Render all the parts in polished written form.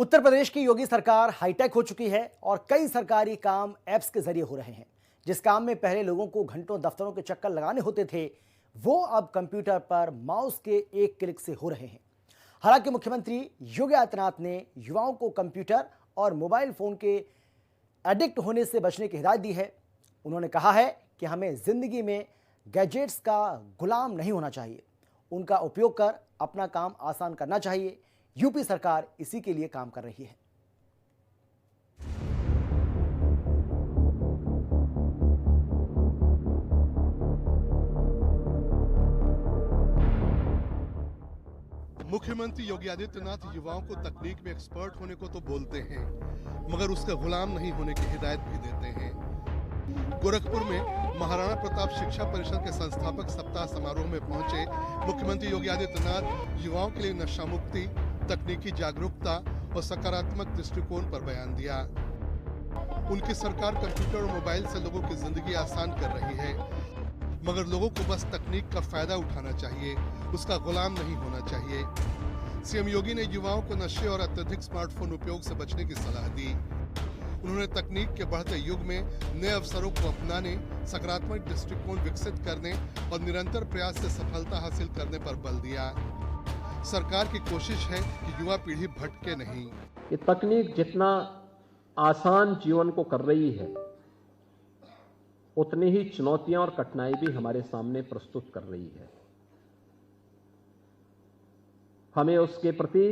उत्तर प्रदेश की योगी सरकार हाईटेक हो चुकी है और कई सरकारी काम ऐप्स के जरिए हो रहे हैं। जिस काम में पहले लोगों को घंटों दफ्तरों के चक्कर लगाने होते थे, वो अब कंप्यूटर पर माउस के एक क्लिक से हो रहे हैं। हालांकि मुख्यमंत्री योगी आदित्यनाथ ने युवाओं को कंप्यूटर और मोबाइल फोन के एडिक्ट होने से बचने की हिदायत दी है। उन्होंने कहा है कि हमें जिंदगी में गैजेट्स का गुलाम नहीं होना चाहिए, उनका उपयोग कर अपना काम आसान करना चाहिए। यूपी सरकार इसी के लिए काम कर रही है। मुख्यमंत्री योगी आदित्यनाथ युवाओं को तकनीक में एक्सपर्ट होने को तो बोलते हैं, मगर उसका गुलाम नहीं होने की हिदायत भी देते हैं। गोरखपुर में महाराणा प्रताप शिक्षा परिषद के संस्थापक सप्ताह समारोह में पहुंचे मुख्यमंत्री योगी आदित्यनाथ युवाओं के लिए नशा मुक्ति, तकनीकी जागरूकता और सकारात्मक दृष्टिकोण पर बयान दिया। उनकी सरकार कंप्यूटर और मोबाइल से लोगों की जिंदगी आसान कर रही है, मगर लोगों को बस तकनीक का फायदा उठाना चाहिए, उसका गुलाम नहीं होना चाहिए। सीएम योगी ने युवाओं को नशे और अत्यधिक स्मार्टफोन उपयोग से बचने की सलाह दी। उन्होंने तकनीक के बढ़ते युग में नए अवसरों को अपनाने, सकारात्मक दृष्टिकोण विकसित करने और निरंतर प्रयास से सफलता हासिल करने पर बल दिया। सरकार की कोशिश है कि युवा पीढ़ी भटके नहीं। ये तकनीक जितना आसान जीवन को कर रही है, उतनी ही चुनौतियां और कठिनाई भी हमारे सामने प्रस्तुत कर रही है। हमें उसके प्रति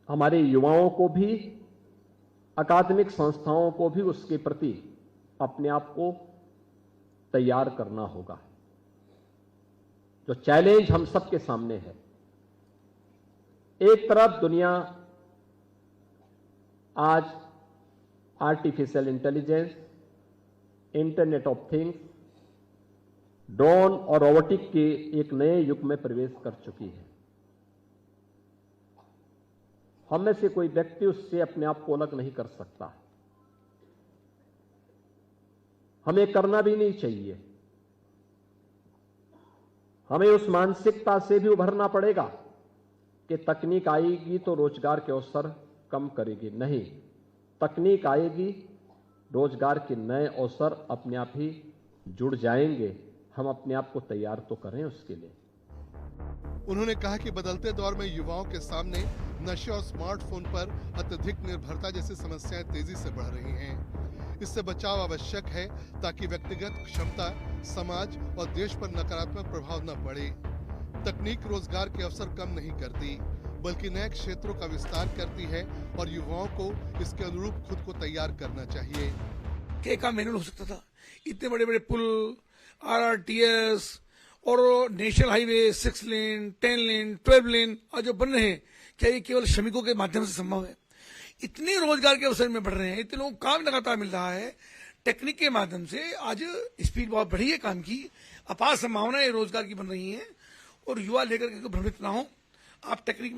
हमारे युवाओं को भी, अकादमिक संस्थाओं को भी उसके प्रति अपने आप को तैयार करना होगा। जो चैलेंज हम सबके सामने है, एक तरफ दुनिया आज artificial intelligence, internet of things, drone और रोबोटिक के एक नए युग में प्रवेश कर चुकी है। हम में से कोई व्यक्ति उससे अपने आप को अलग नहीं कर सकता। हमें करना भी नहीं चाहिए। हमें उस मानसिकता से भी उभरना पड़ेगा कि तकनीक आएगी तो रोजगार के अवसर कम करेगी। नहीं, तकनीक आएगी, रोजगार के नए अवसर अपने आप ही जुड़ जाएंगे। हम अपने आप को तैयार तो करें उसके लिए। उन्होंने कहा कि बदलते दौर में युवाओं के सामने नशे और स्मार्टफोन पर अत्यधिक निर्भरता जैसी समस्याएं तेजी से बढ़ रही हैं। इससे बचाव आवश्यक है ताकि व्यक्तिगत क्षमता, समाज और देश पर नकारात्मक प्रभाव न पड़े। तकनीक रोजगार के अवसर कम नहीं करती, बल्कि नए क्षेत्रों का विस्तार करती है और युवाओं को इसके अनुरूप खुद को तैयार करना चाहिए। क्या काम मैनुअल हो सकता था? इतने बड़े बड़े पुल, RRTS और नेशनल हाईवे 6 लेन, 10 लेन, 12 लेन आज जो बन रहे हैं, क्या ये केवल श्रमिकों के माध्यम से संभव है? इतने रोजगार के अवसर में बढ़ रहे हैं, इतने लोगों को काम लगातार मिल रहा है। टेक्निक के माध्यम से आज स्पीड बहुत बढ़ी है काम की, अपार संभावनाएं रोजगार की बन रही हैं। और युवा लेकर के भ्रमित ना हो, आप तकनीक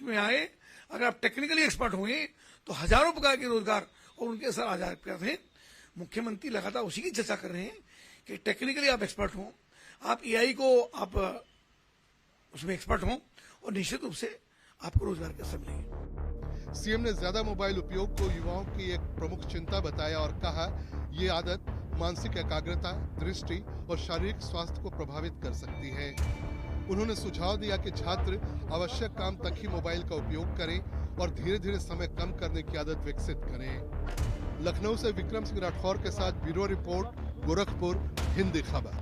में आए। अगर आप टेक्निकली एक्सपर्ट हुए तो हजारों प्रकार के रोजगार और उनके असर आ जाते हैं। मुख्यमंत्री लगातार उसी की चर्चा कर रहे हैं कि टेक्निकली आप एक्सपर्ट हों, आप AI को आप उसमें एक्सपर्ट हों और निश्चित रूप से आपको रोजगार के अवसर मिलेंगे। सीएम ने ज्यादा मोबाइल उपयोग को युवाओं की एक प्रमुख चिंता बताया और कहा, ये आदत मानसिक एकाग्रता, दृष्टि और शारीरिक स्वास्थ्य को प्रभावित कर सकती है। उन्होंने सुझाव दिया कि छात्र आवश्यक काम तक ही मोबाइल का उपयोग करें और धीरे धीरे समय कम करने की आदत विकसित करें। लखनऊ से विक्रम सिंह राठौर के साथ ब्यूरो रिपोर्ट, गोरखपुर, हिंदी खबर।